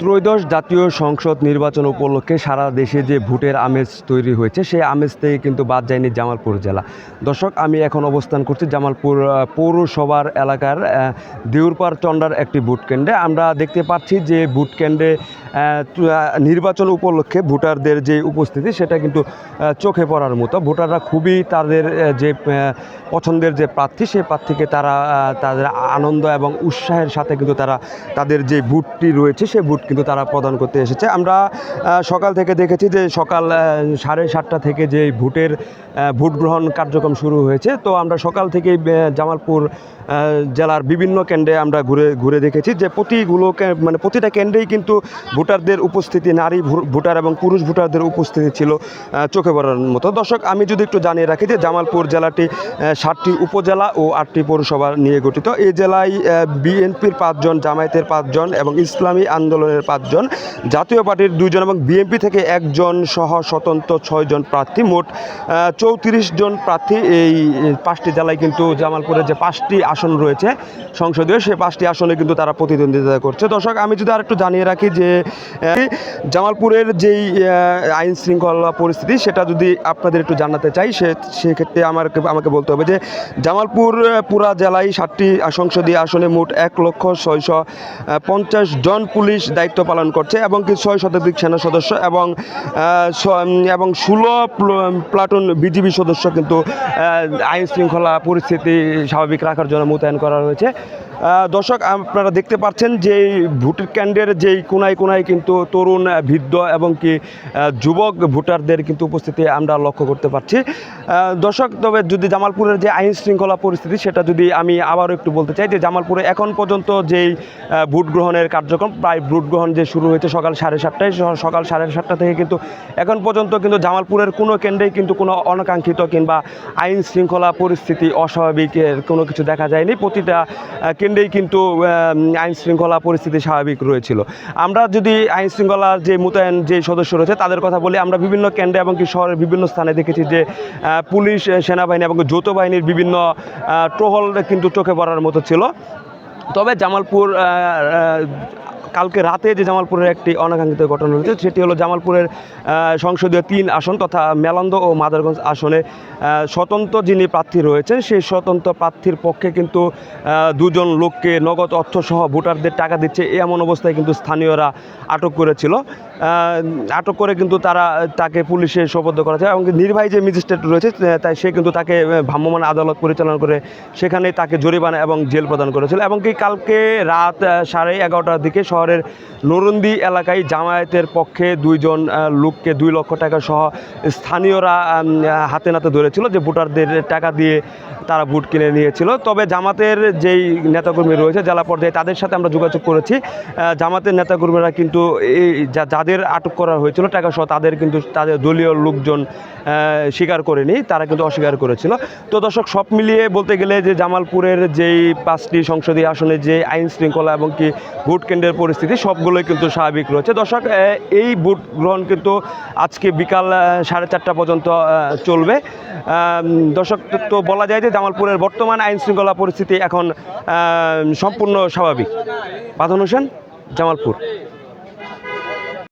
ত্রয়োদশ জাতীয় সংসদ নির্বাচন উপলক্ষে সারা দেশে যে ভোটের আমেজ তৈরি হয়েছে সেই আমেজ থেকে কিন্তু বাদ যায়নি জামালপুর জেলা। দর্শক, আমি এখন অবস্থান করছি জামালপুর পৌরসভার এলাকার দেউরপাড় চন্ডার একটি ভোট কেন্দ্রে। আমরা দেখতে পাচ্ছি যে ভোট কেন্দ্রে নির্বাচন উপলক্ষে ভোটারদের যে উপস্থিতি সেটা কিন্তু চোখে পড়ার মতো। ভোটাররা খুবই তাদের যে পছন্দের যে প্রার্থী সেই প্রার্থীকে তারা তাদের আনন্দ এবং উৎসাহের সাথে কিন্তু তারা তাদের যে ভোটটি রয়েছে সেই ভোট কিন্তু তারা প্রদান করতে এসেছে। আমরা সকাল থেকে দেখেছি যে সকাল 7:30 থেকে যে ভোট গ্রহণ কার্যক্রম শুরু হয়েছে। তো আমরা সকাল থেকেই জামালপুর জেলার বিভিন্ন কেন্দ্রে আমরা ঘুরে দেখেছি যে প্রতিটা কেন্দ্রেই কিন্তু ভোটারদের উপস্থিতি, নারী ভোটার এবং পুরুষ ভোটারদের উপস্থিতি ছিল চোখে পড়ার মতো। দর্শক, আমি যদি একটু জানিয়ে রাখি যে জামালপুর জেলাটি 7টি উপজেলা ও 8টি পৌরসভা নিয়ে গঠিত। এই জেলায় বিএনপির 5 জন, জামায়াতের 5 জন এবং ইসলামী আন্দোলনের 5 জন, জাতীয় পার্টির 2 জন এবং বিএনপি থেকে 1 জন সহ স্বতন্ত্র 6 জন প্রার্থী, মোট 34 জন প্রার্থী এই 5টি জেলায় কিন্তু জামালপুরের যে 5টি আসন রয়েছে সংসদীয়, সেই 5টি আসনে কিন্তু তারা প্রতিদ্বন্দ্বিতা করছে। দর্শক, আমি যদি আরেকটু জানিয়ে রাখি যে জামালপুরের যেই আইন শৃঙ্খলা পরিস্থিতি সেটা যদি আপনাদের একটু জানাতে চাই, সেক্ষেত্রে আমাকে বলতে হবে যে জামালপুর পুরা জেলায় 7টি সংসদীয় আসনে মোট 1,650,000 জন পুলিশ দায়িত্ব পালন করছে এবং 6 শতাধিক সেনা সদস্য এবং 16 প্লাটুন বিজিবি সদস্য কিন্তু আইন শৃঙ্খলা পরিস্থিতি স্বাভাবিক রাখার জন্য মোতায়েন করা হয়েছে। দর্শক, আপনারা দেখতে পাচ্ছেন যে ভোট কেন্দ্রের যেই কোনায় কোনায় কিন্তু তরুণ, বৃদ্ধ এবং যুবক ভোটারদের কিন্তু উপস্থিতি আমরা লক্ষ্য করতে পারছি। দর্শক, তবে যদি জামালপুরের যে আইন শৃঙ্খলা পরিস্থিতি সেটা যদি আমি আবারও একটু বলতে চাই যে জামালপুরে এখন পর্যন্ত যেই ভোট গ্রহণের কার্যক্রম, প্রায় ভোট গ্রহণ যে শুরু হয়েছে সকাল 7:30টায়, সকাল 7:30 থেকে কিন্তু এখন পর্যন্ত কিন্তু জামালপুরের কোনো কেন্দ্রেই কিন্তু কোনো অনাকাঙ্ক্ষিত কিংবা আইন শৃঙ্খলা পরিস্থিতি অস্বাভাবিকের কোনো কিছু দেখা যায়নি। প্রতিটা কেন্দ্রেই কিন্তু আইন শৃঙ্খলা পরিস্থিতি স্বাভাবিক রয়েছিল। আমরা যদি আইন শৃঙ্খলা যে মোতায়েন যে সদস্য রয়েছে তাদের কথা বলি, আমরা বিভিন্ন কেন্দ্রে এবং শহরের বিভিন্ন স্থানে দেখেছি যে পুলিশ, সেনাবাহিনী এবং যৌথ বাহিনীর বিভিন্ন টহল কিন্তু চোখে পড়ার মতো ছিল। তবে জামালপুর কালকে রাতে যে জামালপুরের একটি অনাকাঙ্ক্ষিত ঘটনা হয়েছে সেটি হলো জামালপুরের সংসদীয় 3 আসন তথা মেলান্দ ও মাদারগঞ্জ আসনে স্বতন্ত্র যিনি প্রার্থী রয়েছেন সেই স্বতন্ত্র প্রার্থীর পক্ষে কিন্তু 2 জন লোককে নগদ অর্থসহ ভোটারদের টাকা দিচ্ছে এমন অবস্থায় কিন্তু স্থানীয়রা আটক করেছিল। আটক করে কিন্তু তাকে পুলিশে সোপর্দ করা হয় এবং নির্বাহী যে ম্যাজিস্ট্রেট রয়েছে তাই সে কিন্তু তাকে ভ্রাম্যমাণ আদালত পরিচালনা করে সেখানে তাকে জরিমানা এবং জেল প্রদান করেছিল। এবং কালকে রাত 11:30টার দিকে শহরের নরুন্দি এলাকায় জামায়াতের পক্ষে 2 জন লোককে 2 লক্ষ টাকা সহ স্থানীয়রা হাতে নাতে ধরেছিল যে ভোটারদের টাকা দিয়ে তারা ভোট কিনে নিয়েছিল। তবে জামাতের যেই নেতাকর্মী রয়েছে জেলা পর্যায়ে তাদের সাথে আমরা যোগাযোগ করেছি। জামাতের নেতাকর্মীরা কিন্তু যাদের আটক করা হয়েছিল টাকা সহ তাদের দলীয় লোকজন স্বীকার করেনি, তারা কিন্তু অস্বীকার করেছিল। তো দর্শক, সব মিলিয়ে বলতে গেলে যে জামালপুরের যেই 5টি সংসদীয় আসনে যে আইন শৃঙ্খলা এবং ভোট কেন্দ্রের পরিস্থিতি সবগুলোই কিন্তু স্বাভাবিক রয়েছে। দর্শক, এই ভোট গ্রহণ কিন্তু আজকে বিকাল 4:30 পর্যন্ত চলবে। দর্শক, তো বলা যায় যে জামালপুরের বর্তমান আইন শৃঙ্খলা পরিস্থিতি এখন সম্পূর্ণ স্বাভাবিক। বাঁধন হোসেন, জামালপুর।